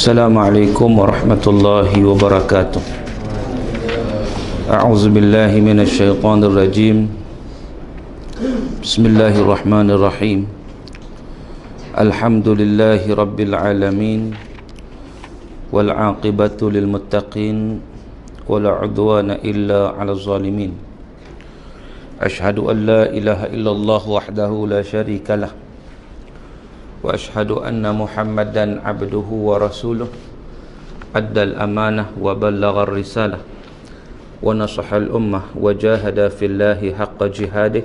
Assalamualaikum warahmatullahi wabarakatuh. A'udzu billahi minasyaitonir rajim. Bismillahirrahmanirrahim. Alhamdulillahi rabbil alamin. Wal 'aqibatu lil muttaqin wala 'udwana illa 'alal zalimin. Asyhadu an la ilaha illallah wahdahu la syarikalah. وأشهد أن محمدا عبده ورسوله أدى الأمانة وبلغ الرسالة ونصح الأمة وجاهد في الله حق جهاده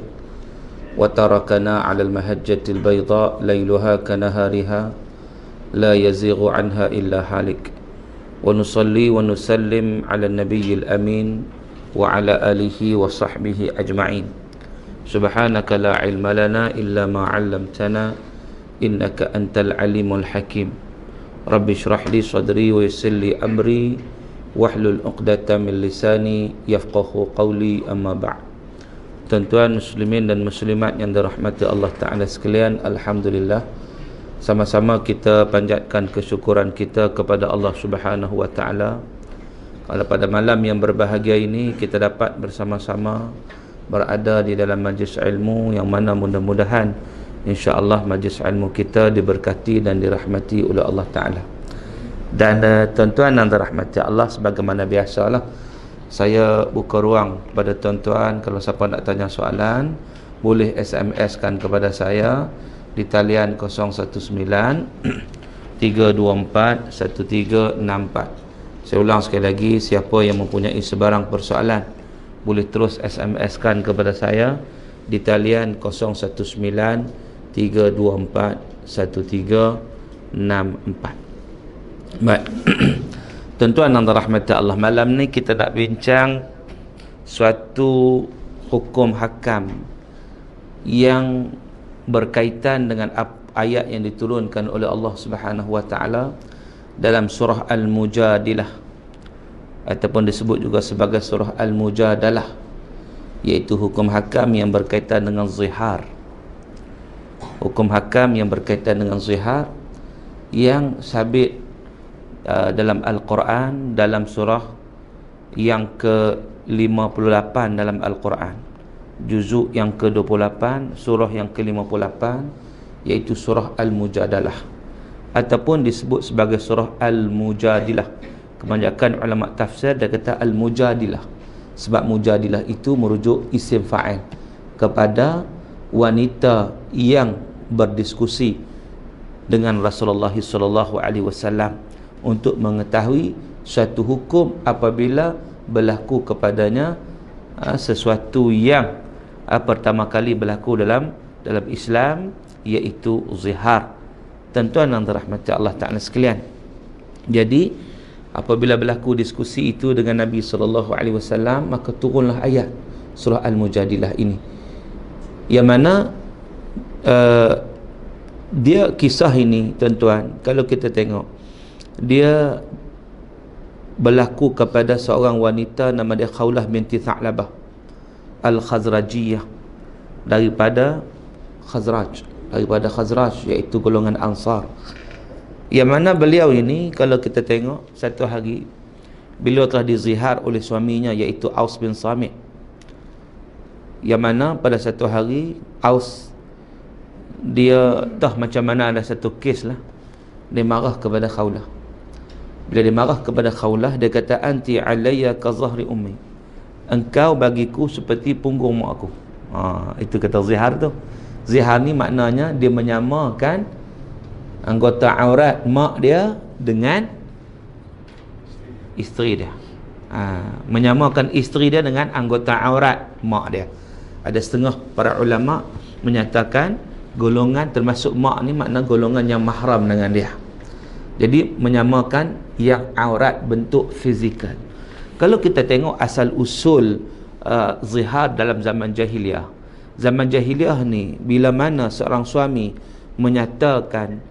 وتركنا على المهجة البيضاء ليلها كنهارها لا يزيغ عنها إلا هالك ونصلي ونسلم على النبي الأمين وعلى آله وصحبه أجمعين سبحانك لا علم لنا إلا ما علمتنا إنك أنت العليم الحكيم رب اشرح لي صدري ويسر لي أمري واحلل عقدة من لساني يفقهوا قولي أما بعد. Tuan-tuan muslimin dan muslimat yang dirahmati Allah Ta'ala sekalian, alhamdulillah, sama-sama kita panjatkan kesyukuran kita kepada Allah Subhanahu wa Ta'ala. Kalau pada malam yang berbahagia ini kita dapat bersama-sama berada di dalam majlis ilmu yang mana mudah-mudahan InsyaAllah majlis ilmu kita diberkati dan dirahmati oleh Allah Ta'ala. Dan tuan-tuan yang dirahmati Allah, sebagaimana biasalah, saya buka ruang kepada tuan-tuan. Kalau siapa nak tanya soalan, boleh SMS kan kepada saya di talian 019 324 1364. Saya ulang sekali lagi, siapa yang mempunyai sebarang persoalan boleh terus SMS kan kepada saya di talian 019 324 1364. Baik. Tuan-tuan dan rahmat Allah, malam ni kita nak bincang suatu hukum hakam yang berkaitan dengan ayat yang diturunkan oleh Allah Subhanahu wa Ta'ala dalam surah Al-Mujadilah, ataupun disebut juga sebagai surah Al-Mujadalah, iaitu hukum hakam yang berkaitan dengan zihar. Hukum hakam yang berkaitan dengan zihar yang sabit dalam Al-Quran, dalam surah yang ke-58 dalam Al-Quran, juzuk yang ke-28, surah yang ke-58, iaitu surah Al-Mujadalah, ataupun disebut sebagai surah Al-Mujadilah. Kebanyakan ulama tafsir dia kata Al-Mujadilah, sebab Mujadilah itu merujuk isim fa'il kepada wanita yang berdiskusi dengan Rasulullah SAW untuk mengetahui suatu hukum apabila berlaku kepadanya sesuatu yang pertama kali berlaku dalam Islam, iaitu zihar. Tuan-tuan yang dirahmati Allah Ta'ala sekalian, jadi apabila berlaku diskusi itu dengan Nabi SAW, maka turunlah ayat surah Al-Mujadilah ini, yang mana dia kisah ini, tuan-tuan, kalau kita tengok, dia berlaku kepada seorang wanita nama dia Khawlah binti Tha'labah Al-Khazrajiyah, daripada Khazraj, iaitu golongan Ansar, yang mana beliau ini, kalau kita tengok, satu hari beliau telah dizihar oleh suaminya, iaitu Aus bin Samit, yang mana pada satu hari Aus dia dah macam mana, ada satu kes lah, dia marah kepada Khawlah. Bila dia marah kepada Khawlah, dia kata, anti alayya ka zahri ummi, engkau bagiku seperti punggung mak aku. Itu kata zihar tu. Zihar ni maknanya dia menyamakan anggota aurat mak dia dengan isteri dia. Menyamakan isteri dia dengan anggota aurat mak dia. Ada setengah para ulama menyatakan golongan termasuk mak ni makna golongan yang mahram dengan dia. Jadi menyamakan yang aurat bentuk fizikal. Kalau kita tengok asal usul zihar dalam zaman jahiliah. Zaman jahiliah ni, bila mana seorang suami menyatakan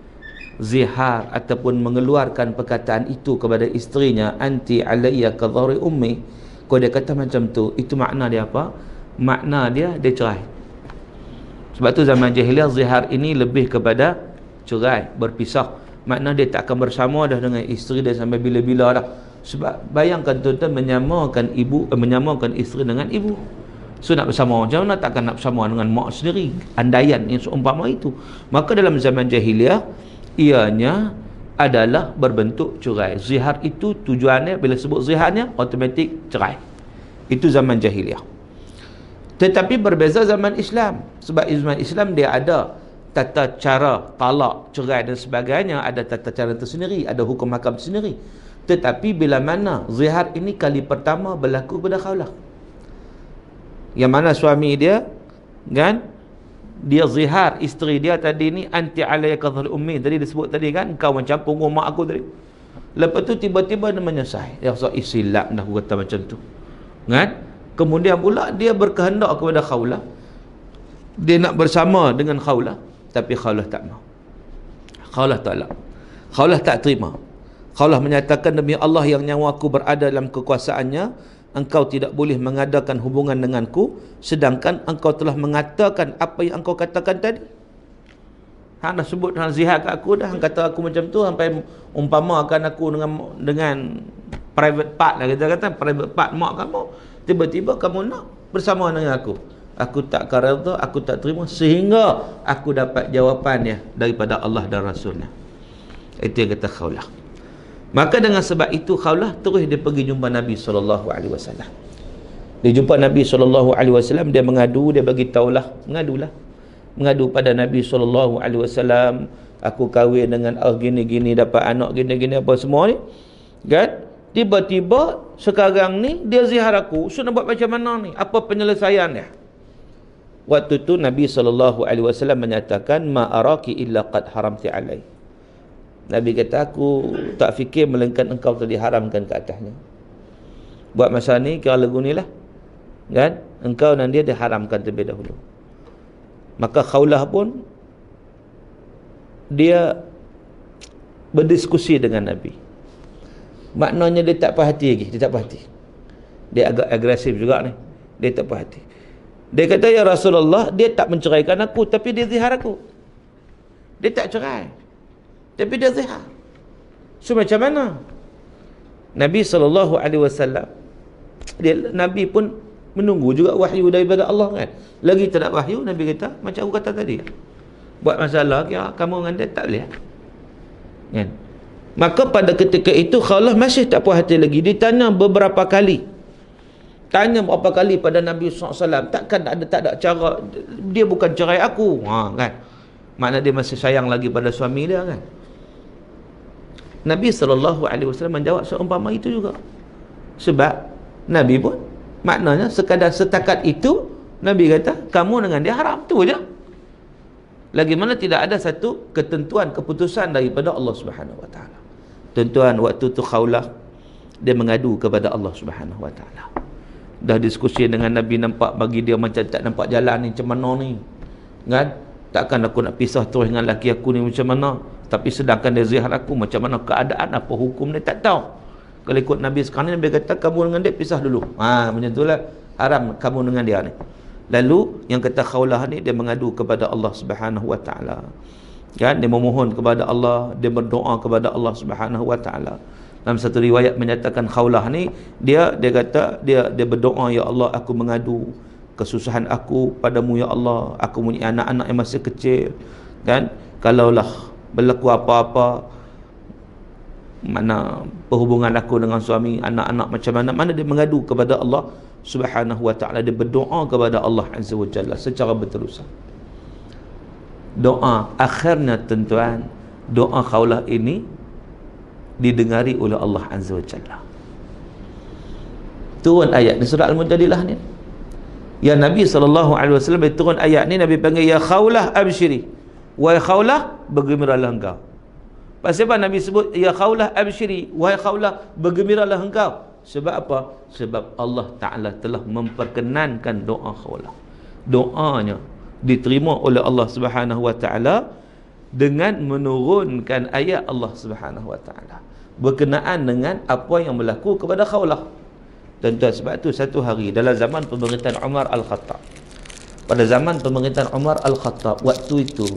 zihar ataupun mengeluarkan perkataan itu kepada isterinya, anti alayya ka dhahri ummi, kalau dia kata macam tu, itu makna dia apa? Makna dia cerai. Sebab tu zaman jahiliah zihar ini lebih kepada cerai, berpisah. makna dia tak akan bersama dah dengan isteri dia sampai bila-bila dah. Sebab bayangkan tuan-tuan, menyamakan menyamakan isteri dengan ibu. So nak bersama macam mana? Takkan nak bersama dengan mak sendiri. Andaian yang seumpama itu. Maka dalam zaman jahiliah, ianya adalah berbentuk cerai. Zihar itu tujuannya, bila sebut ziharnya, automatik cerai. Itu zaman jahiliah. Tetapi berbeza zaman Islam. Sebab zaman Islam dia ada tata cara talak, cerai dan sebagainya. Ada tata cara tersendiri, ada hukum hakam sendiri. Tetapi bila mana zihar ini kali pertama berlaku pada Khawlah, yang mana suami dia kan, dia zihar isteri dia tadi ni, anti alayya kadhal ummi, tadi disebut tadi kan, kau macam punggung mak aku tadi. Lepas tu tiba-tiba dia menyesal, ya Allah silap dah aku kata macam tu kan. Kemudian pula dia berkehendak kepada Khawlah, dia nak bersama dengan Khawlah, tapi Khawlah tak mau. Khawlah tolak, Khawlah tak terima. Khawlah menyatakan, demi Allah yang nyawa aku berada dalam kekuasaannya, engkau tidak boleh mengadakan hubungan denganku sedangkan engkau telah mengatakan apa yang engkau katakan tadi. Hang dah sebut, hang zihar kat aku dah, hang kata aku macam tu, sampai umpamakan aku dengan private part lah, kita kata private part mak kamu, tiba-tiba kamu nak bersama dengan aku. Aku tak redha, aku tak terima, sehingga aku dapat jawapannya daripada Allah dan Rasulnya. Itu yang kata Khawlah. Maka dengan sebab itu Khawlah terus dia pergi jumpa Nabi SAW. Dia jumpa Nabi SAW, dia mengadu, dia bagi taulah, mengadu pada Nabi SAW, aku kahwin dengan gini-gini, dapat anak gini-gini apa semua ni kan. Tiba-tiba sekarang ni dia zihar aku, so nak buat macam mana ni, apa penyelesaiannya? Waktu tu Nabi SAW menyatakan, ma araki illa qad haramti alai. Nabi kata, aku tak fikir melainkan engkau telah diharamkan ke atasnya. Buat masa ni kira lagu ni lah kan, engkau dan dia diharamkan terlebih dahulu. Maka Khawlah pun dia berdiskusi dengan Nabi. Maknanya dia tak puas hati lagi, dia tak puas hati. Dia agak agresif juga ni, dia tak puas hati. Dia kata, ya Rasulullah, dia tak menceraikan aku, tapi dia zihar aku. Dia tak cerai, tapi dia zihar. So macam mana? Nabi SAW, Nabi pun menunggu juga wahyu daripada Allah kan. Lagi tak ada wahyu, Nabi kata macam aku kata tadi, buat masalah kira kamu dengan dia tak boleh kan. Maka pada ketika itu Khawlah masih tak puas hati lagi. Ditanya beberapa kali, pada Nabi SAW, takkan tak ada cara, dia bukan cerai aku kan. Makna dia masih sayang lagi pada suami dia kan. Nabi SAW menjawab seumpama itu juga. Sebab Nabi pun maknanya sekadar setakat itu, Nabi kata kamu dengan dia haram, tu je. Lagi mana tidak ada satu ketentuan, keputusan daripada Allah Subhanahu Wa Taala. Tuan-tuan, waktu tu Khawlah dia mengadu kepada Allah Subhanahu Wa Taala. Dah diskusi dengan Nabi, nampak bagi dia macam tak nampak jalan ni macam mana ni kan. Takkan aku nak pisah terus dengan laki aku ni macam mana, tapi sedangkan dia zihar aku, macam mana keadaan, apa hukum dia tak tahu. Kalau ikut Nabi sekarang ni, Nabi kata kamu dengan dia pisah dulu, macam itulah, haram kamu dengan dia ni. Lalu yang kata Khawlah ni, dia mengadu kepada Allah Subhanahu Wa Taala kan, dia memohon kepada Allah, dia berdoa kepada Allah Subhanahu Wa Taala. Dalam satu riwayat menyatakan Khawlah ni dia kata dia berdoa, ya Allah, aku mengadu kesusahan aku padamu ya Allah, aku punya anak-anak yang masih kecil kan, kalaulah berlaku apa-apa, mana perhubungan aku dengan suami, anak-anak macam mana dia mengadu kepada Allah Subhanahu Wa Taala. Dia berdoa kepada Allah Azza wa Jalla secara berterusan. Doa akhirnya tuan-tuan, doa Khawlah ini didengari oleh Allah Azza wa Jalla. Turun ayat di surah Al-Mujadilah ni. Ya Nabi SAW turun ayat ni, Nabi panggil, ya Khawlah abshiri, wahai Khawlah bergembiralah engkau. Pasal apa Nabi sebut ya Khawlah abshiri, wahai Khawlah bergembiralah engkau? Sebab apa? Sebab Allah Ta'ala telah memperkenankan doa Khawlah. Doanya diterima oleh Allah Subhanahu Wa Ta'ala dengan menurunkan ayat Allah Subhanahu Wa Ta'ala berkenaan dengan apa yang berlaku kepada Khawlah. Tuan-tuan, sebab tu satu hari dalam zaman pemerintahan Umar Al-Khattab, pada zaman pemerintahan Umar Al-Khattab, waktu itu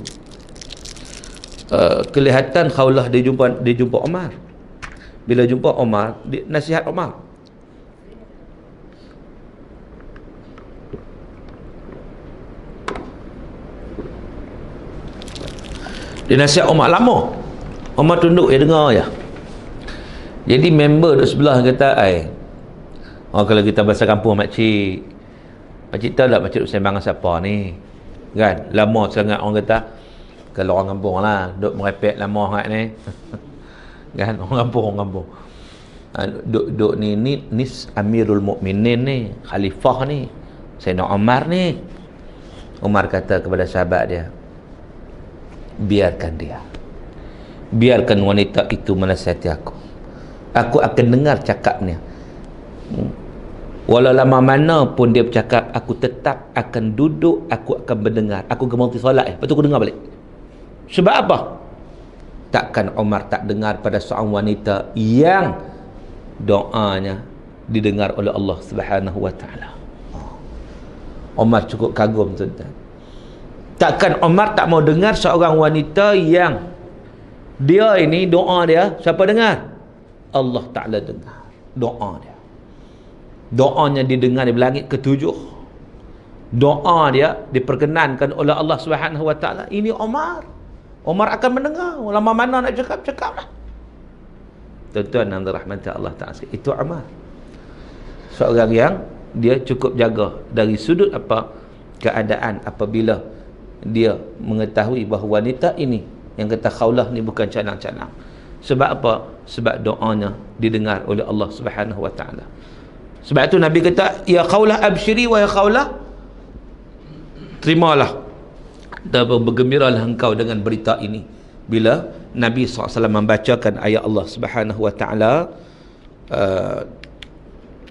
kelihatan Khawlah dia jumpa Umar. Bila jumpa Umar, nasihat Umar. Dia nasihat Umar lama. Umar tunduk, dia dengar je. Jadi member duduk sebelah kata, kalau kita bahasa kampung, makcik tahu tak makcik sembang dengan siapa ni? Kan? Lama sangat orang kata, kalau orang kampung lah, duduk merepek lama sangat ni. Kan? Orang kampung. Duduk ni Amirul Mukminin ni, Khalifah ni, Sayyidina Umar ni. Umar kata kepada sahabat dia, biarkan dia. Biarkan wanita itu menasihati aku. Aku akan dengar cakapnya. Walau lama mana pun dia bercakap, aku tetap akan duduk, aku akan mendengar. Aku berhenti solat, lepas tu aku dengar balik. Sebab apa? Takkan Umar tak dengar pada seorang wanita yang doanya didengar oleh Allah Subhanahu wa taala. Umar cukup kagum, tuan-tuan. Takkan Umar tak mau dengar seorang wanita yang dia ini doa dia, siapa dengar? Allah Ta'ala dengar doa dia. Doanya didengar di langit ketujuh. Doa dia diperkenankan oleh Allah Subhanahu wa taala. Ini Umar akan mendengar. Lama mana nak cakap lah. Tuan-tuan yang dirahmati Allah Ta'ala, itu Umar, seorang yang dia cukup jaga dari sudut apa keadaan apabila dia mengetahui bahawa wanita ini yang kata Khawlah ni bukan canang-canang. Sebab apa? Sebab doanya didengar oleh Allah Subhanahu wa taala. Sebab itu Nabi kata, ya Khawlah absyiri wa ya Khawlah, terimalah dan bergembiralah engkau dengan berita ini. Bila Nabi SAW membacakan ayat Allah Subhanahu wa taala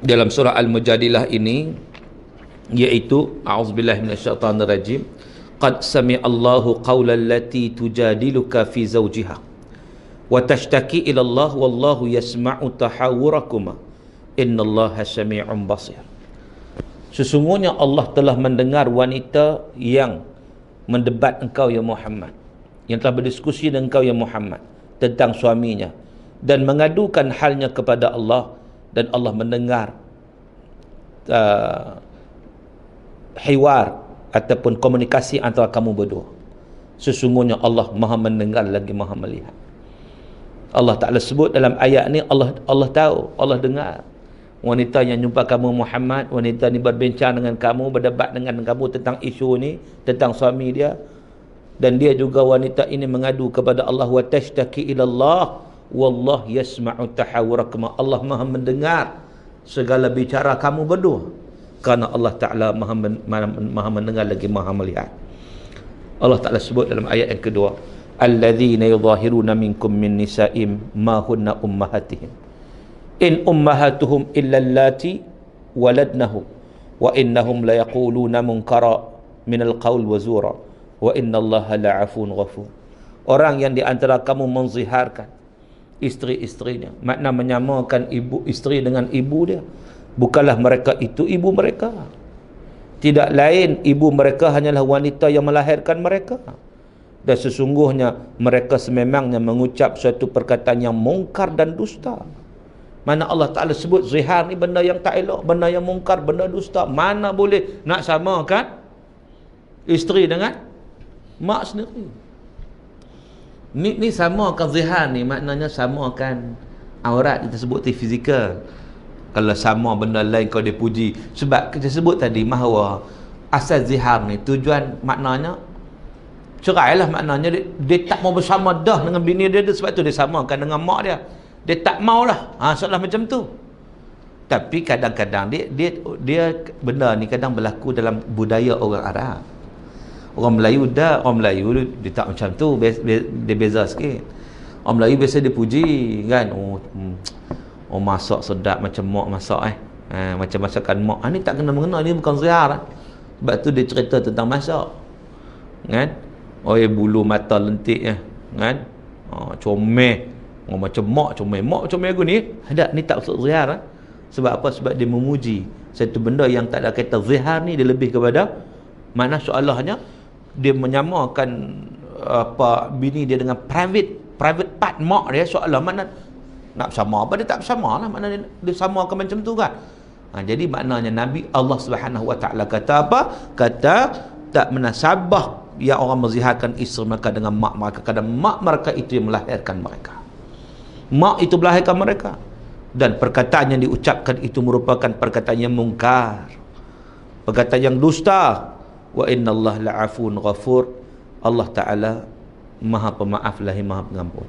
dalam surah Al-Mujadilah ini, iaitu a'udzubillahi minasyaitanirrajim, qad sami'allahu qawlan lati tujadiluka fi zawjiha wa tashtaki ila Allah wallahu yasma'u tahawurakuma innallaha sami'un basir. Sesungguhnya Allah telah mendengar wanita yang mendebat engkau ya Muhammad, yang telah berdiskusi dengan engkau ya Muhammad tentang suaminya dan mengadukan halnya kepada Allah, dan Allah mendengar hiwar ataupun komunikasi antara kamu berdua. Sesungguhnya Allah Maha mendengar lagi Maha melihat. Allah Ta'ala sebut dalam ayat ni, Allah tahu, Allah dengar. Wanita yang jumpa kamu Muhammad, wanita ni berbincang dengan kamu, berdebat dengan kamu tentang isu ni, tentang suami dia, dan dia juga wanita ini mengadu kepada Allah, wa tashtaki ila Allah wallahu yasma'u tahawurakum. Allah Maha mendengar segala bicara kamu berdua, kerana Allah Ta'ala maha mendengar lagi maha melihat. Allah Ta'ala sebut dalam ayat yang kedua, alladzina yudhahiruna minkum min nisa'im ma hunna ummahatihim in ummahatuhum illa allati waladnahum wa innahum la yaquluna munkara minal qaul wa zura wa innallaha la'afun ghafur. Orang yang di antara kamu menziharkan isteri-isterinya, makna menyamakan ibu isteri dengan ibu dia, bukanlah mereka itu ibu mereka. Tidak lain ibu mereka hanyalah wanita yang melahirkan mereka. Dan sesungguhnya mereka sememangnya mengucap suatu perkataan yang mungkar dan dusta. Mana Allah Ta'ala sebut zihar ni benda yang tak elok, benda yang mungkar, benda dusta. Mana boleh nak samakan isteri dengan mak sendiri. Ni samakan zihar ni, maknanya samakan aurat, kita sebut tu fizikal. Kalau sama benda lain kau dipuji. Sebab kita sebut tadi bahawa asal zihar ni tujuan maknanya cerai lah, maknanya dia tak mau bersama dah dengan bini dia, sebab tu dia samakan dengan mak dia. Dia tak mau lah, seolah macam tu. Tapi kadang-kadang dia benda ni kadang berlaku dalam budaya orang Arab. Orang Melayu dia tak macam tu, dia beza sikit. Orang Melayu biasa dipuji kan, masak sedap macam mak masak macam masakan mak. Ni tak kena mengena, ni bukan zihar. Sebab tu dia cerita tentang masak kan, bulu mata lentik kan, comel macam mak, comel aku ni. Ada ni tak maksud zihar. Sebab apa? Sebab dia memuji satu benda yang tak ada kata zihar ni. Dia lebih kepada mana soalahnya dia menyamakan bini dia dengan private part mak dia, soalan mana nak bersama apa, dia tak bersama lah, makna dia samakan macam tu kan. Jadi maknanya Nabi Allah Subhanahu Wa Taala kata apa? Kata tak menasabah yang orang menziharkan isteri mereka dengan mak mereka, kerana mak mereka itu yang melahirkan mereka. Mak itu melahirkan mereka, dan perkataan yang diucapkan itu merupakan perkataan yang mungkar, perkataan yang dusta. Wa innallaha la'afun ghafur. Allah Ta'ala Maha Pemaaf lagi Maha Pengampun.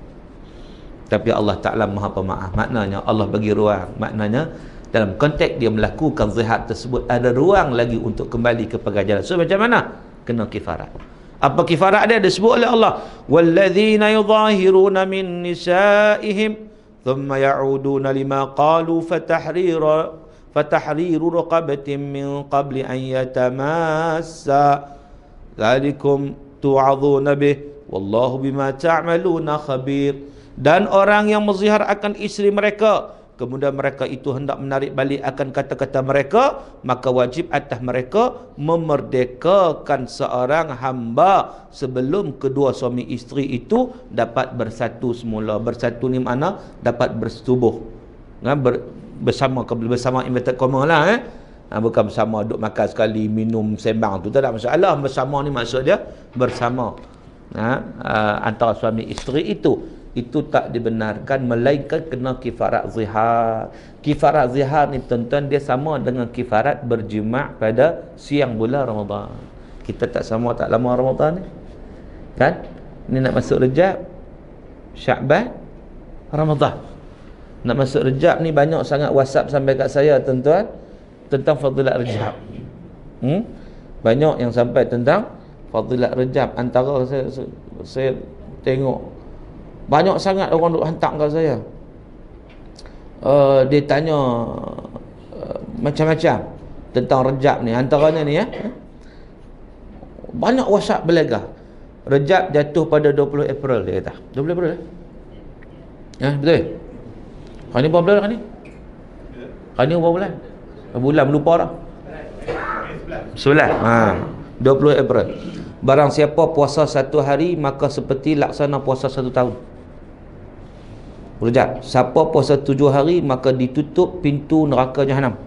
Tapi Allah Ta'ala Maha Pemaaf, maknanya Allah bagi ruang, maknanya dalam konteks dia melakukan zihar tersebut ada ruang lagi untuk kembali ke pengajaran. So macam mana? Kena kifarat. Apa kifarat dia? Disebut oleh Allah, walladzina yudhahiruna min nisaihim thumma ya'uduna lima qalu fatahriru raqabatin min qabli an yatamassa dzalikum tu'adhuna bih wallahu bima ta'maluna khabir. Dan orang yang menzihar akan isteri mereka, kemudian mereka itu hendak menarik balik akan kata-kata mereka, maka wajib atas mereka memerdekakan seorang hamba sebelum kedua suami isteri itu dapat bersatu semula. Bersatu ni makna dapat bersetubuh, bersama inverted comma lah, bukan bersama duduk makan sekali, minum sembang tu tak ada masalah. Bersama ni maksud dia bersama antara suami isteri itu tak dibenarkan, melainkan kena kifarat zihar. Kifarat zihar ni tuan-tuan, dia sama dengan kifarat berjima' pada siang bulan Ramadan. Kita tak sama tak lama Ramadan ni kan, ni nak masuk Rejab, Syakban, Ramadan. Nak masuk Rejab ni banyak sangat WhatsApp sampai kat saya tuan-tuan tentang fadilat Rejab. Banyak yang sampai tentang fadilat Rejab. Antara saya tengok banyak sangat orang duk hantar kat saya. Dia tanya macam-macam tentang Rejab ni. Antaranya ni banyak WhatsApp berlega. Rejab jatuh pada 20 April dia kata. 20 April betul? Hari ni berapa bulan hari ni? Hari ni berapa bulan? Bulan lupa dah. 11. 20 April. Barang siapa puasa satu hari, maka seperti laksana puasa satu tahun. Rejab. Siapa puasa 7 hari, maka ditutup pintu neraka Jahannam.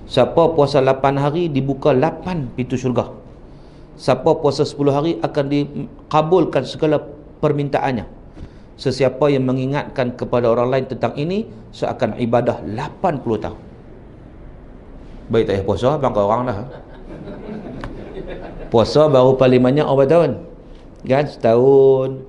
Siapa puasa 8 hari, dibuka 8 pintu syurga. Siapa puasa 10 hari, akan dikabulkan segala permintaannya. Sesiapa yang mengingatkan kepada orang lain tentang ini, seakan ibadah 80 tahun. Baik tak payah puasa, bangka orang dah. Puasa baru paling banyak berapa tahun? Kan? Setahun.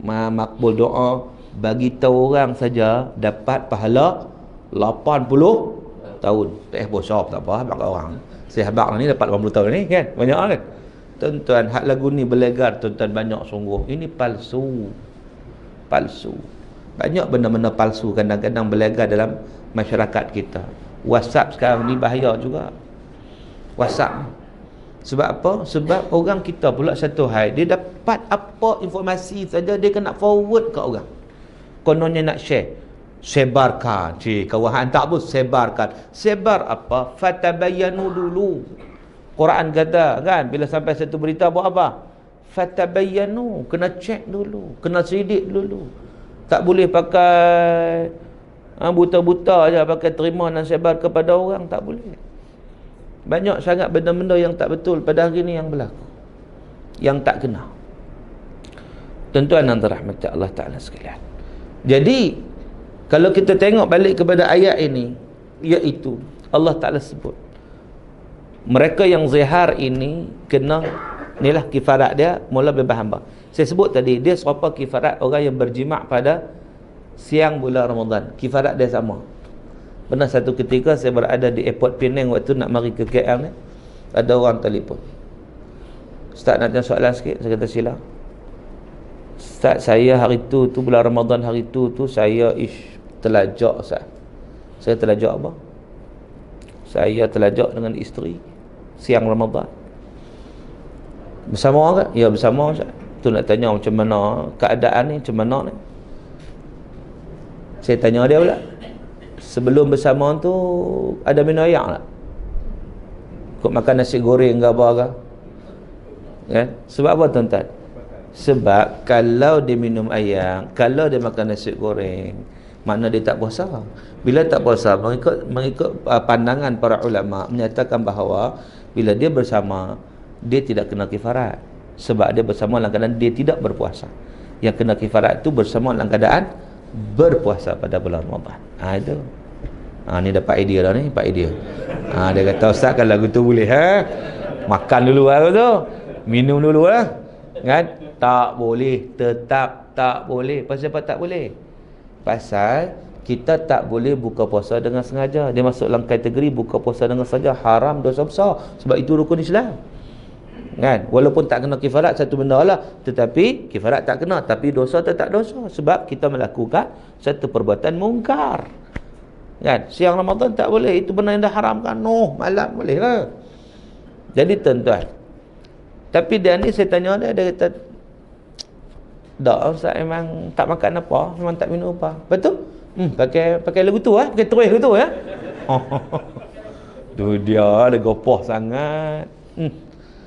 Makbul doa. Bagi tahu orang saja dapat pahala 80 tahun. Tak payah puasa, tak apa, bangka orang. Sahabat ni dapat 80 tahun ni kan? Banyak kan? Tuan-tuan, hak lagu ni berlegar tuan-tuan banyak sungguh. Ini palsu. Banyak benda-benda palsu kadang-kadang berlegar dalam masyarakat kita. WhatsApp sekarang ni bahaya juga. WhatsApp. Sebab apa? Sebab orang kita pula satu hal, dia dapat apa informasi saja dia kena forward ke orang. Kononnya nak share, sebarkan. Kawan tak pun sebarkan. Sebar apa? Fatabayyanu dulu. Quran kata kan, bila sampai satu berita buat apa? Fatabayyanu, kena cek dulu, kena selidik dulu. Tak boleh pakai buta-buta aja, pakai terima dan sebar kepada orang, tak boleh. Banyak sangat benda-benda yang tak betul pada hari ni yang berlaku, yang tak kena. Tuan-tuan dan rahmat Allah Ta'ala sekalian. Jadi kalau kita tengok balik kepada ayat ini, iaitu Allah Ta'ala sebut mereka yang zihar ini kena, inilah kifarat dia mula bebas hamba. Saya sebut tadi, dia serupa kifarat orang yang berjima' pada siang bulan Ramadan. Kifarat dia sama. Pernah satu ketika saya berada di airport Penang waktu nak mari ke KL ni, ada orang telefon, Ustaz nak tanya soalan sikit. Saya kata sila. Ustaz, saya hari tu bulan Ramadan hari tu saya terlajak Ustaz. Saya terlajak apa? Saya terlajak dengan isteri siang Ramadan. Bersama orang ke? Ya, bersama Ustaz. Tu nak tanya macam mana keadaan ni, macam mana ni. Saya tanya dia pula, sebelum bersama tu ada minum air tak? Kau makan nasi goreng ke apa ke? Kan? Sebab apa tuan-tuan? Sebab kalau dia minum ayam, kalau dia makan nasi goreng, makna dia tak puasa. Bila tak puasa, mengikut pandangan para ulama menyatakan bahawa bila dia bersama, dia tidak kena kifarat. Sebab dia bersama dalam keadaan dia tidak berpuasa. Yang kena kifarat itu bersama dalam keadaan berpuasa pada bulan Ramadan. Itu. Ni dapat idea dah ni, dapat idea. Dia kata, Ustaz kalau lagu tu boleh makan dulu lah tu. Minum dulu lah. Kan? Tak boleh, tetap tak boleh. Pasal apa tak boleh? Pasal kita tak boleh buka puasa dengan sengaja. Dia masuk dalam kategori buka puasa dengan sengaja, haram, dosa besar. Sebab itu rukun Islam. Kan? Walaupun tak kena kifarat satu benda lah, tetapi kifarat tak kena, tapi dosa tetap dosa sebab kita melakukan satu perbuatan mungkar. Kan? Siang Ramadan tak boleh, itu benda yang dah haramkan. Malam boleh lah. Jadi tuan-tuan, tapi dia ni saya tanya dia kata, tak Ustaz, memang tak makan apa, memang tak minum apa. Betul? Pakai lagu tu pakai terus lagu tu ya. Tu dia ada gopoh sangat.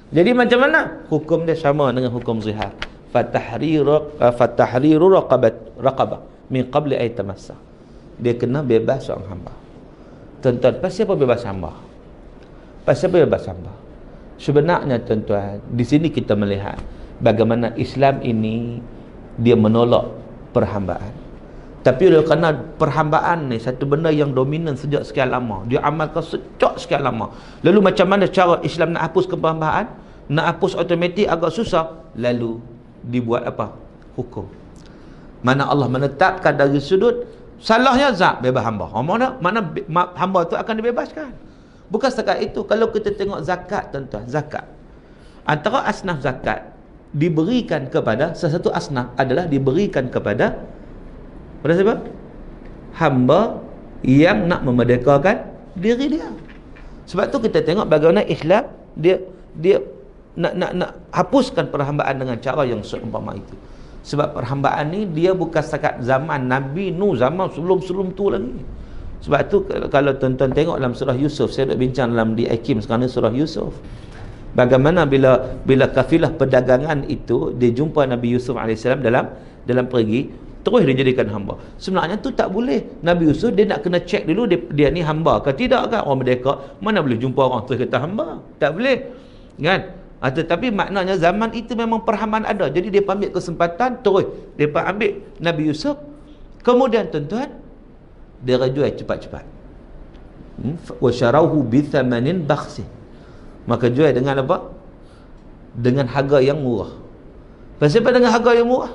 Jadi macam mana? Hukum dia sama dengan hukum zihar. Fatahriru raqabah min qabli ay tamassa. Dia kena bebas seorang hamba. Tuan-tuan, pasal apa bebas hamba? Pasal apa bebas hamba? Sebenarnya tuan-tuan, di sini kita melihat bagaimana Islam ini dia menolak perhambaan. Tapi oleh kerana perhambaan ni satu benda yang dominan sejak sekian lama, dia amalkan sejak sekian lama. Lalu macam mana cara Islam nak hapus perhambaan? Nak hapus automatik agak susah. Lalu dibuat apa? Hukum. Mana Allah menetapkan dari sudut salahnya zat bebas hamba. Mana hamba tu akan dibebaskan. Bukan setakat itu. Kalau kita tengok zakat tuan-tuan, zakat, antara asnaf zakat diberikan kepada sesuatu asnaf adalah diberikan kepada siapa? Hamba yang nak memerdekakan diri dia. Sebab tu kita tengok bagaimana Islam dia nak hapuskan perhambaan dengan cara yang seumpama itu. Sebab perhambaan ni dia bukan setakat zaman Nabi Nuh, zaman sebelum tu lagi. Sebab tu kalau tuan-tuan tengok dalam surah Yusuf, saya duk bincang dalam di Hakim sekarang surah Yusuf, bagaimana bila kafilah perdagangan itu dia jumpa Nabi Yusuf AS dalam pergi, terus dia jadikan hamba. Sebenarnya tu tak boleh. Nabi Yusuf dia nak kena cek dulu dia ni hamba ke tidak kan. Orang merdeka mana boleh jumpa orang terus kata hamba, tak boleh kan. Tetapi maknanya zaman itu memang perhambaan ada. Jadi dia ambil kesempatan, terus dia ambil Nabi Yusuf. Kemudian tuan-tuan, dia jual cepat-cepat. Wa syarauhu bi thamanin bakhsin. Maka jual dengan apa? Dengan harga yang murah. Pasal apa dengan harga yang murah?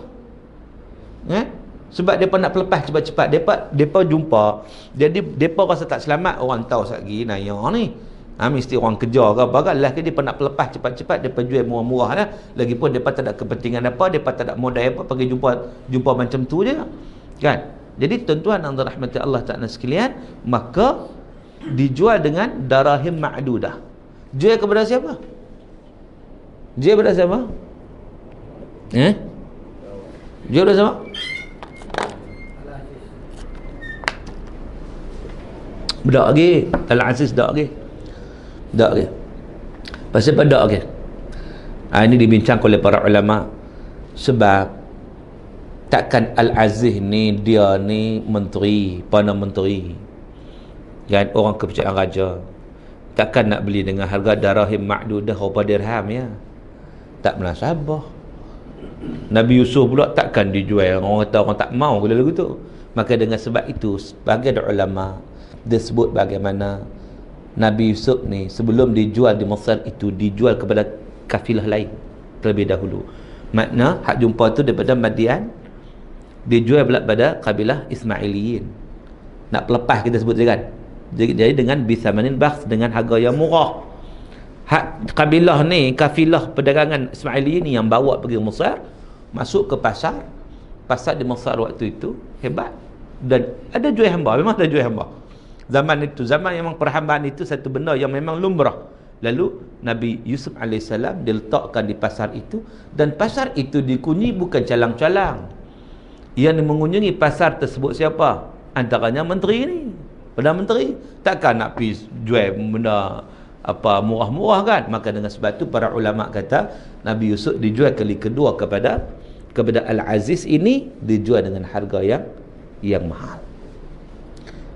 Sebab depa nak pelepas cepat-cepat. Depa jumpa, jadi depa rasa tak selamat orang tahu lagi naya ni. Mesti orang kejar ke apa kan, lah depa nak pelepas cepat-cepat, depa jual murah-murah lah. Lagipun depa tak ada kepentingan apa, depa tak ada modal apa, pergi jumpa macam tu je. Kan? Jadi tuan-tuan yang dirahmati Allah Ta'ala sekalian, maka dijual dengan darahim ma'dudah. Jual kepada siapa? Jual kepada siapa? Jual kepada siapa? Bedak lagi. Al-Aziz dak lagi. Dak lagi. Pasal apa dak lagi? Ini dibincangkan oleh para ulama. Sebab takkan Al-Aziz ni dia ni menteri, Perdana Menteri kan, orang kepercayaan raja, takkan nak beli dengan harga darahim ma'dudah rupa dirham ya. Tak menasabah. Nabi Yusuf pula takkan dijual, orang kata orang tak mau bila lagu tu. Maka dengan sebab itu sebagai ulama dia sebut bagaimana Nabi Yusuf ni sebelum dijual di Mesir itu dijual kepada kafilah lain terlebih dahulu. Makna hak jumpa tu daripada Madian dijual pula pada kabilah Ismailiyin. Nak pelepas kita sebut je kan. Jadi dengan bisamanin bakhs, dengan harga yang murah. Hak kabilah ni, kafilah perdagangan Ismailiyin ni yang bawa pergi Mesir, masuk ke pasar di Mesir waktu itu hebat. Dan ada jual hamba, memang ada jual hamba. Zaman itu, zaman yang memang perhambaan itu satu benda yang memang lumrah. Lalu Nabi Yusuf AS diletakkan di pasar itu, dan pasar itu dikunjungi bukan calang-calang. Yang mengunjungi pasar tersebut siapa? Antaranya menteri ni, Perdana Menteri. Takkan nak pergi jual benda apa murah-murah kan. Maka dengan sebab tu para ulama kata Nabi Yusuf dijual kali kedua kepada Al-Aziz ini, dijual dengan harga yang mahal.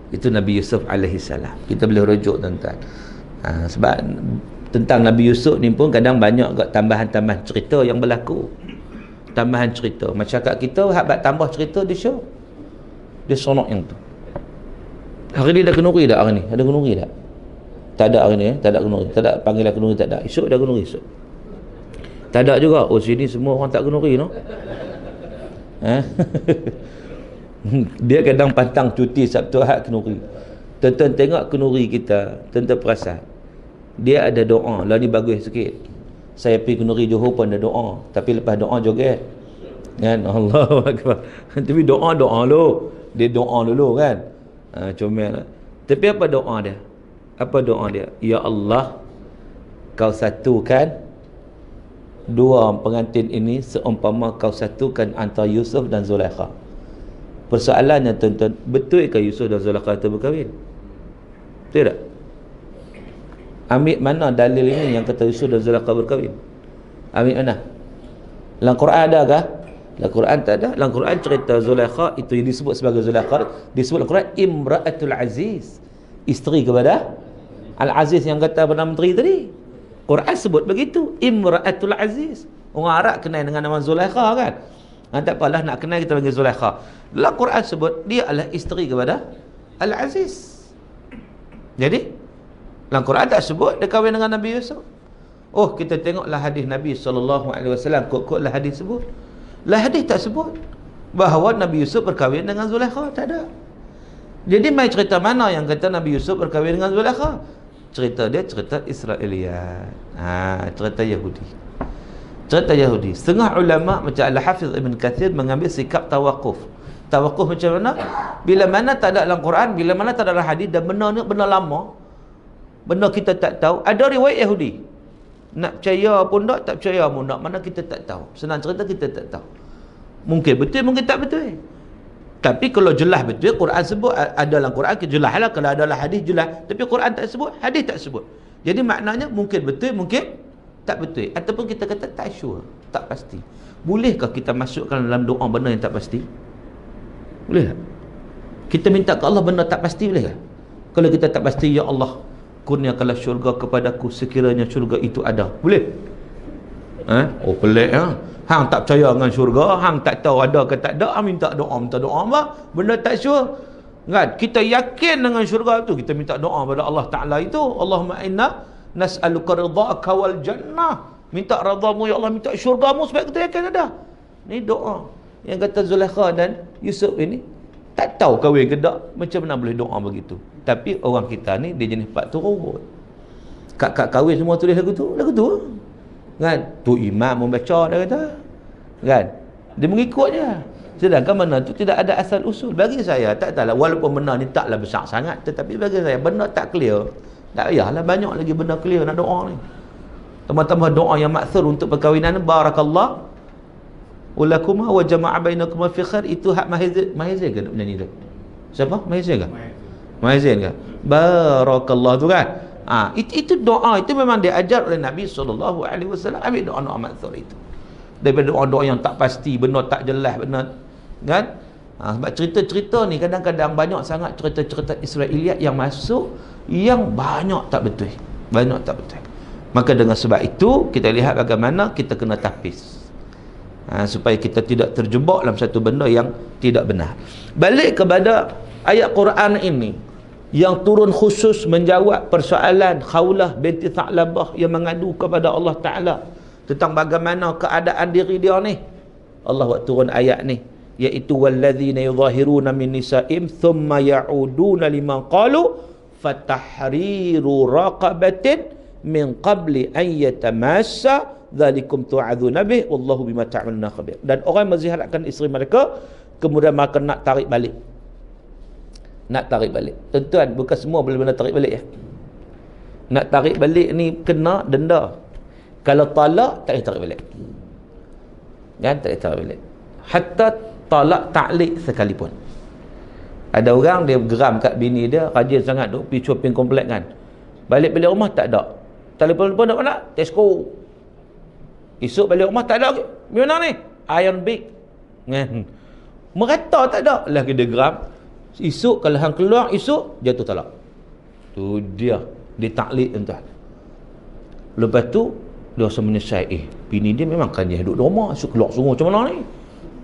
Itu Nabi Yusuf alaihi salam. Kita boleh rujuk tuan-tuan. Sebab tentang Nabi Yusuf ni pun kadang banyak tambahan-tambahan cerita yang berlaku. Tambahan cerita. Masyarakat kita habis tambah cerita dia syok. Dia sonok yang tu. Hari ni dah kenuri tak hari ni? Ada kenuri tak? Tak ada hari ni, tak ada kenuri. Tak ada panggilan kenuri, tak ada. Esok dah kenuri esok. Tak ada juga. Oh, sini semua orang tak kenuri no. Dia kadang pantang cuti Sabtu Ahad kenuri. Tuan-tuan tengok kenuri kita, tuan-tuan perasan. Dia ada doa. Lah ni bagus sikit. Saya pergi kenuri Johor pun ada doa. Tapi lepas doa joget. Kan? Allahu Akbar. Tapi doa lu. Dia doa dulu kan. Comel lah. Tapi apa doa dia? Apa doa dia? Ya Allah, kau satukan dua pengantin ini seumpama kau satukan antara Yusuf dan Zulaikha. Persoalannya tuan-tuan, betul ke Yusuf dan Zulaikha itu berkahwin? Betul tak? Ambil mana dalil ini yang kata Yusuf dan Zulaikha berkahwin? Ambil mana? Dalam Quran ada kah? Dalam Quran tak ada. Dalam Quran cerita Zulaikha itu yang disebut sebagai Zulaikha, disebut dalam Quran Imra'atul Aziz, isteri kepada Al-Aziz yang kata Perdana Menteri tadi. Quran sebut begitu, Imra'atul Aziz. Orang Arab kenal dengan nama Zulaikha kan. Tak apalah, nak kenal kita panggil Zulaikha. Dalam Quran sebut dia adalah isteri kepada Al-Aziz. Jadi dalam Quran tak sebut dia kahwin dengan Nabi Yusuf. Oh, kita tengoklah hadis Nabi SAW, kok-koklah hadis sebut. Lah hadis tak sebut bahawa Nabi Yusuf berkahwin dengan Zulaikha, tak ada. Jadi mai cerita mana yang kata Nabi Yusuf berkahwin dengan Zulaikha? Cerita dia cerita Israiliyat. Cerita Yahudi. Cerita Yahudi. Setengah ulama macam Al-Hafiz Ibn Kathir mengambil sikap tawakuf. Tawakuf macam mana? Bila mana tak ada dalam Quran, bila mana tak ada dalam hadis, dan benda ni benda lama, benda kita tak tahu. Ada riwayat Yahudi, nak percaya pun tak percaya pun tak, mana kita tak tahu. Senang cerita kita tak tahu. Mungkin betul, mungkin tak betul. Tapi kalau jelas betul, Quran sebut, ada dalam Quran jelas lah. Kalau ada dalam hadis jelas, tapi Quran tak sebut, hadis tak sebut. Jadi maknanya mungkin betul, mungkin tak betul. Ataupun kita kata tak sure, tak pasti. Bolehkah kita masukkan dalam doa benda yang tak pasti? Boleh tak? Kita minta ke Allah benda tak pasti, boleh tak? Kalau kita tak pasti, ya Allah, kurniakanlah syurga kepadaku sekiranya syurga itu ada. Boleh? Oh, pelik ha? Hang tak percaya dengan syurga, hang tak tahu ada ke tak ada, minta doa apa? Benda tak sure. Kan? Kita yakin dengan syurga itu, kita minta doa pada Allah Ta'ala itu, Allahumma inna nas'aluka ridha'aka wal jannah. Minta redha-Mu ya Allah, minta syurga-Mu supaya kita yakin ada. Ni doa. Yang kata Zulaikha dan Yusuf ini tak tahu kahwin ke tak, macam mana boleh doa begitu. Tapi orang kita ni dia jenis pak turut. Kak-kak kahwin semua tulis lagu tu kan. Tu imam membaca dia kata kan, dia mengikut je. Sedangkan mana tu tidak ada asal usul. Bagi saya tak tahulah, walaupun benda ni taklah besar sangat, tetapi bagi saya benda tak clear. Tak payahlah banyak lagi benda clear nak doa ni. Tambah-tambah doa yang maksur untuk perkahwinan, barakallah ulakum wa jama'a bainakum fi khair, itu hak Mahizin ke menyanyi tu? Siapa? Mahizin ke? Mahizin ke? Barakallah tu kan. Itu doa, itu memang diajar oleh Nabi SAW. Ambil doa-doa maksur itu daripada doa-doa yang tak pasti, benda tak jelas, benda kan. Sebab cerita-cerita ni kadang-kadang banyak sangat cerita-cerita Israiliyat yang masuk yang banyak tak betul. Maka dengan sebab itu kita lihat bagaimana kita kena tapis supaya kita tidak terjebak dalam satu benda yang tidak benar. Balik kepada ayat Quran ini yang turun khusus menjawab persoalan Khawlah binti Tha'labah yang mengadu kepada Allah Ta'ala tentang bagaimana keadaan diri dia ni. Allah buat turun ayat ni, iaitu walladzina yudhahiruna min nisa'im thumma ya'uduna liman qalu fatahriru raqabatin min qabli an yatamassa dzalikum tu'adzuna bih wallahu bima ta'maluna khabir. Dan orang menziarahkan isteri mereka kemudian mereka nak tarik balik. Tuan-tuan, bukan semua boleh tarik balik ya. Nak tarik balik ni kena denda. Kalau talak tak boleh tarik balik. Kan, tak boleh tarik balik. Hatta talak ta'liq sekalipun. Ada orang dia geram kat bini dia, rajin sangat duk pergi shopping komplek kan. Balik rumah tak ada. Telefon nak mana? Tesco. Esok balik rumah tak ada lagi. Mana ni? Iron Big. Kan? Merata tak ada. Lah dia geram. Esok kalau hang keluar esok jatuh talak. Tu dia taklid tuan. Lepas tu dia rasa menyesal, bini dia memang kan dia duduk di rumah, esok keluar semua macam mana ni?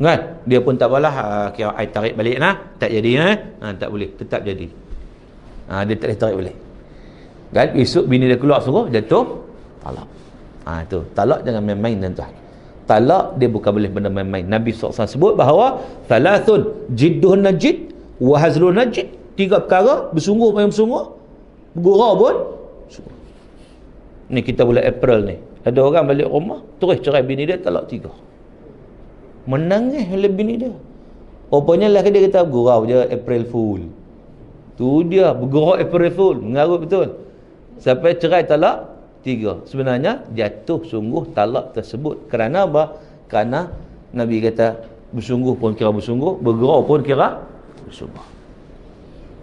Kan? Dia pun tak apalah, kira ai tarik balik nah. Tak jadi tak boleh, tetap jadi. Dia tak boleh tarik balik. Kan? Esok bini dia keluar suruh jatuh talak. Tu talak jangan main-main tuan. Talak dia bukan boleh benda main-main. Nabi SAW sebut bahawa thalathun jidduhun najid wa hazlun najid. 3 perkara bersungguh pun bersungguh, bergurau pun sungguh. Ni kita bulan April ni, ada orang balik rumah terus cerai bini dia, talak 3. Menangis oleh bini dia. Rupanya lelaki dia kata gurau je April Fool. Tu dia bergurau April Fool, mengarut betul. Sampai cerai talak 3. Sebenarnya jatuh sungguh talak tersebut. Kerana apa? Kerana Nabi kata bersungguh pun kira bersungguh, bergurau pun kira bersungguh.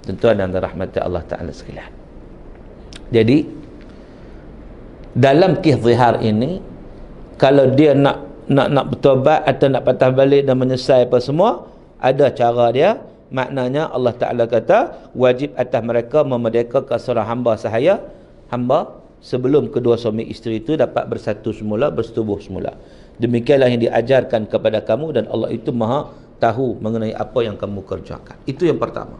Tuan-tuan dan rahmat Allah Ta'ala sekalian. Jadi dalam kisah zihar ini, kalau dia nak bertobat atau nak patah balik dan menyesal apa semua, ada cara dia. Maknanya Allah Ta'ala kata wajib atas mereka memerdekakan seorang hamba sahaya, hamba sebelum kedua suami isteri itu dapat bersatu semula, bersetubuh semula. Demikianlah yang diajarkan kepada kamu dan Allah itu maha tahu mengenai apa yang kamu kerjakan. Itu yang pertama.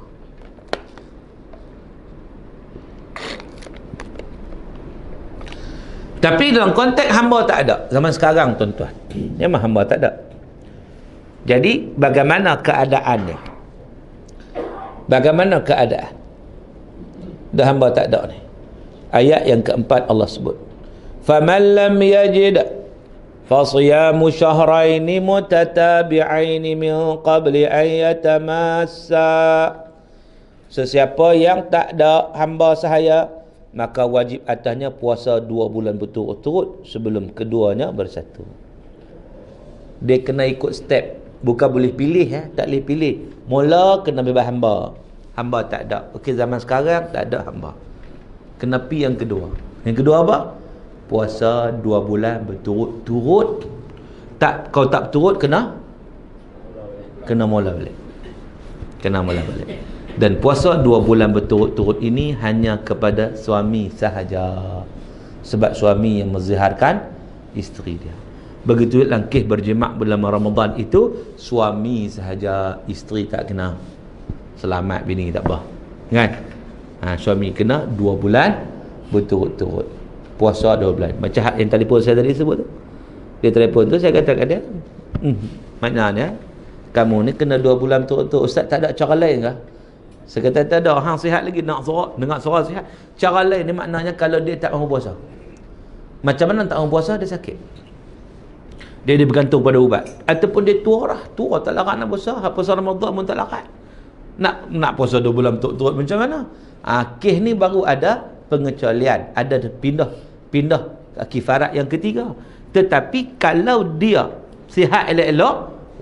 Tapi dalam konteks hamba tak ada zaman sekarang tuan-tuan. Memang hamba tak ada. Jadi bagaimana keadaan dia? Bagaimana keadaan? Dah hamba tak ada ni. Ayat yang keempat Allah sebut. Faman lam yajid fasiyamu syahraini mutatabi'aini min qabli an yatamassa. Sesiapa yang tak ada hamba sahaya, maka wajib atasnya puasa 2 bulan berturut-turut sebelum keduanya bersatu. Dia kena ikut step, bukan boleh pilih tak boleh pilih. Mula kena bebas hamba. Hamba tak ada. Okey, zaman sekarang tak ada hamba. Kena pi yang kedua. Yang kedua apa? Puasa 2 bulan berturut-turut. Tak, kau tak berturut kena mula balik. Kena mula balik. Dan puasa 2 bulan berturut-turut ini hanya kepada suami sahaja. Sebab suami yang menziharkan isteri dia. Begitu langkah berjimak bulan Ramadan itu suami sahaja, isteri tak kena. Selamat bini tak apa. Kan? Suami kena 2 bulan berturut-turut. Puasa 2 bulan. Macam yang telefon saya tadi sebut tu. Dia telefon tu saya kata kat dia, maknanya kamu ni kena 2 bulan berturut-turut. Ustaz tak ada cara lain ke? Saya kata tak ada. Hang sihat lagi nak suara, dengar suara sihat. Cara lain ni maknanya kalau dia tak mahu puasa. Macam mana tak mahu puasa? Dia sakit. Dia bergantung pada ubat. Ataupun dia tua lah. Tua tak larat nak puasa. Puasa Ramadan pun tak larat. Nak puasa 2 bulan berturut-turut macam mana? Kes ni baru ada pengecualian. Ada pindah kifarat yang ketiga. Tetapi kalau dia sihat elok-elok,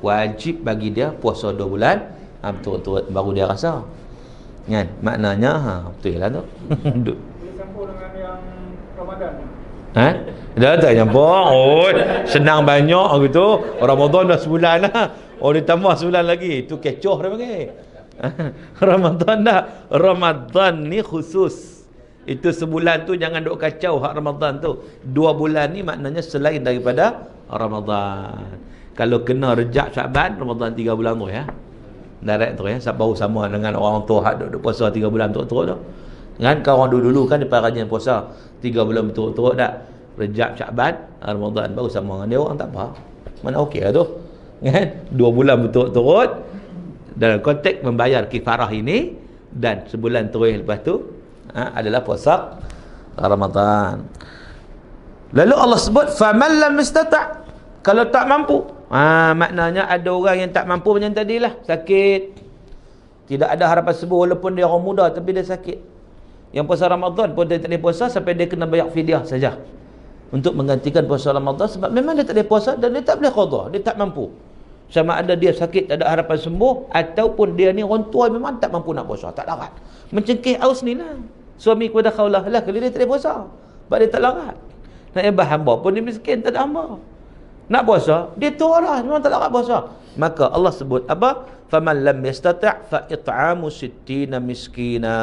wajib bagi dia puasa 2 bulan berturut-turut, baru dia rasa. Kan? Maknanya betul lah tu. Boleh campur dengan yang Ramadan. Dah tak campur. Senang banyak gitu. Ramadan dah sebulan lah. Dia tambah sebulan lagi. Itu kecoh dia panggil. Ramadan ni khusus. Itu sebulan tu jangan duk kacau hak Ramadan tu. 2 bulan ni maknanya selain daripada Ramadan. Kalau kena Rejab Syaban, Ramadan 3 bulan tu ya. Direct tu ya. Baru sama dengan orang tua hak duk puasa 3 bulan berturut-turut tu. Kan kawan dulu kan dia rajin puasa 3 bulan berturut-turut dak. Rejab Syaban, Ramadan baru sama dengan dia, orang tak apa. Mana okey lah tu. Kan? 2 bulan berturut-turut dalam konteks membayar kifarah ini, dan sebulan terus lepas tu adalah puasa Ramadan. Lalu Allah sebut faman lam yastata', kalau tak mampu. Maknanya ada orang yang tak mampu macam tadilah, sakit. Tidak ada harapan sembuh walaupun dia orang muda tapi dia sakit. Yang puasa Ramadan pun dia tak boleh puasa sampai dia kena bayar fidyah saja untuk menggantikan puasa Ramadan, sebab memang dia tak boleh puasa dan dia tak boleh qada, dia tak mampu. Sama ada dia sakit tak ada harapan sembuh, ataupun dia ni orang tua memang tak mampu nak puasa, tak darat. Mencengkih aus ni lah suami kepada khaulah lah, kalau dia tak boleh puasa, Sebab dia tak larat. Nak ibah hamba pun dia miskin, tak ada hamba. Nak puasa, dia tua dah, memang tak larat puasa. Maka Allah sebut apa? Faman lam yastati' fa it'amu sittina miskina.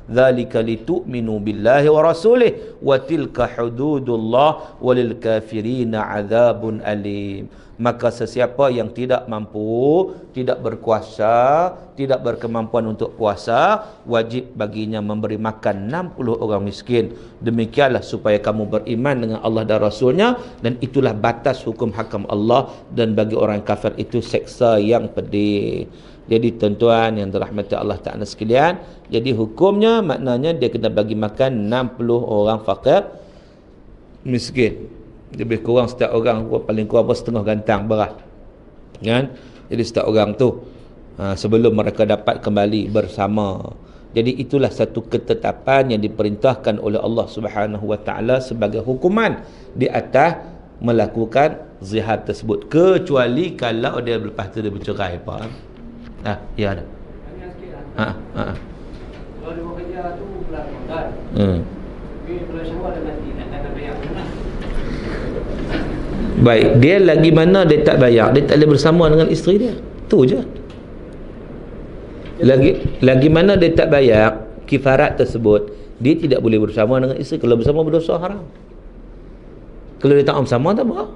Dzalika litu'minu billahi wa rasulih wa tilka hududullah walil kafirina adzabun alim. Maka sesiapa yang tidak mampu, tidak berkuasa, tidak berkemampuan untuk puasa, wajib baginya memberi makan 60 orang miskin. Demikianlah supaya kamu beriman dengan Allah dan Rasulnya, dan itulah batas hukum hakam Allah, dan bagi orang kafir itu seksa yang pedih. Jadi tuan-tuan yang dirahmati Allah Ta'ala sekalian, jadi hukumnya maknanya dia kena bagi makan 60 orang fakir miskin. Lebih kurang setiap orang paling kurang setengah gantang beras, kan? Jadi setiap orang tu sebelum mereka dapat kembali bersama. Jadi itulah satu ketetapan yang diperintahkan oleh Allah Subhanahu Wa Taala sebagai hukuman di atas melakukan zihar tersebut, kecuali kalau dia lepas tu dia bercerai, faham? Ya ada. Kalau dia bekerja tu bulan Ramadan. Tapi bulan Syawal dia nanti nak bayar mana? Baik, dia lagi mana dia tak bayar, dia tak boleh bersama dengan isteri dia. Tu je. Lagi mana dia tak bayar kifarat tersebut, dia tidak boleh bersama dengan isteri. Kalau bersama berdosa haram. Kalau dia tak bersama tak apa.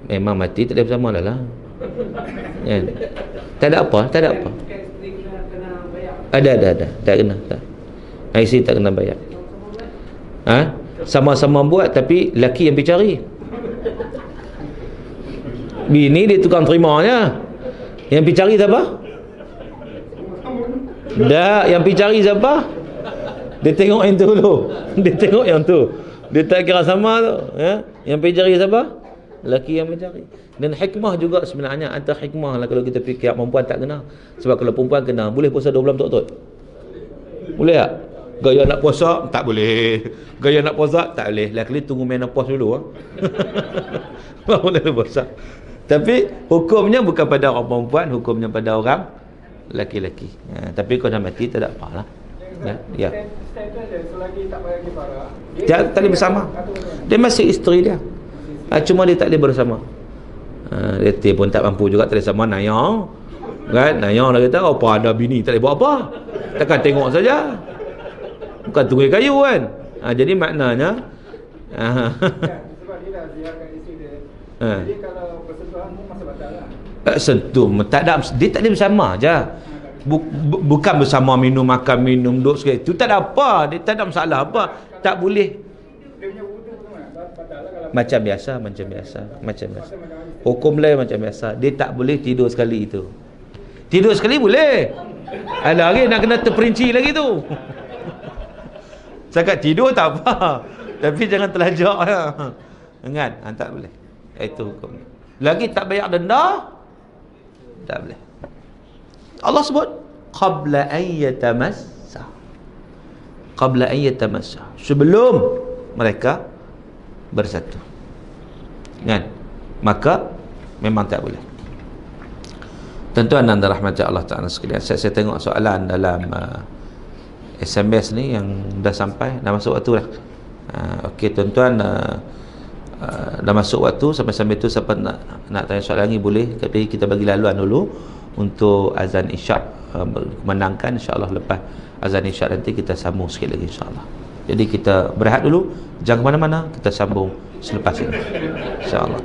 Memang mati tak boleh bersama dah lah. Ya. Tak ada apa. Ada. Tak kena. Tak. Isteri tak kena bayar. Sama-sama buat tapi laki yang pergi cari. Bini dia tukang terimanya. Yang pergi cari siapa? Yang pergi cari siapa? Dia tengok yang tu dulu. Dia tengok yang tu. Dia tak kira sama tu, ya? Yang pergi cari siapa? Laki yang mencari. Dan hikmah juga sebenarnya, antara hikmah lah kalau kita fikir perempuan tak kena. Sebab kalau perempuan kena, boleh puasa 2 bulan betul-betul? Boleh tak? Gaya nak puasa tak boleh. Gaya nak puasa tak boleh. Laki tunggu menopause dulu. Baru boleh puasa. Tapi hukumnya bukan pada orang perempuan, hukumnya pada orang laki-laki. Tapi kalau dah mati tak ada apalah. Ya. Selagi tak bayar kifarah, dia tak boleh bersama. Dia masih isteri dia. Cuma dia tak boleh bersama. Dia pun tak mampu juga, tak boleh sama naya. Kan? Naya dah kata apa ada bini tak boleh buat apa. Takkan tengok saja. Bukan tunggu kayu kan. Jadi maknanya sebab dia dah ziarahkan isteri dia. Jadi kalau persentuhan pun masa batal lah. Sentuh tak ada, dia tak ada bersama je. Bukan bersama minum, makan, minum, duduk sekali. Itu tak ada apa. Dia tak ada masalah apa. Tak boleh. Dia punya wudu tu batal lah kalau Macam biasa. Hukum lain macam biasa. Dia tak boleh tidur sekali itu. Tidur sekali boleh. Ada lagi nak kena terperinci lagi tu. Cakap tidur tak apa. Tapi jangan terlajak lah. Ingat, tak boleh. Itu hukum. Lagi tak bayar denda, tak boleh. Allah sebut qabla an yatamassa. Sebelum mereka bersatu. Kan? Maka memang tak boleh. Tuan-tuan dan rahmat Allah Ta'ala sekalian, saya tengok soalan dalam SMS ni yang dah sampai, dah masuk waktu dah. Okey tuan-tuan, dah masuk waktu. Sampai-sampai tu siapa nak tanya soalan lagi boleh, tapi kita bagi laluan dulu untuk azan isyak menangkan. InsyaAllah lepas azan isyak nanti kita sambung sikit lagi insyaAllah. Jadi kita berehat dulu, jangan ke mana-mana, kita sambung selepas ini insyaAllah.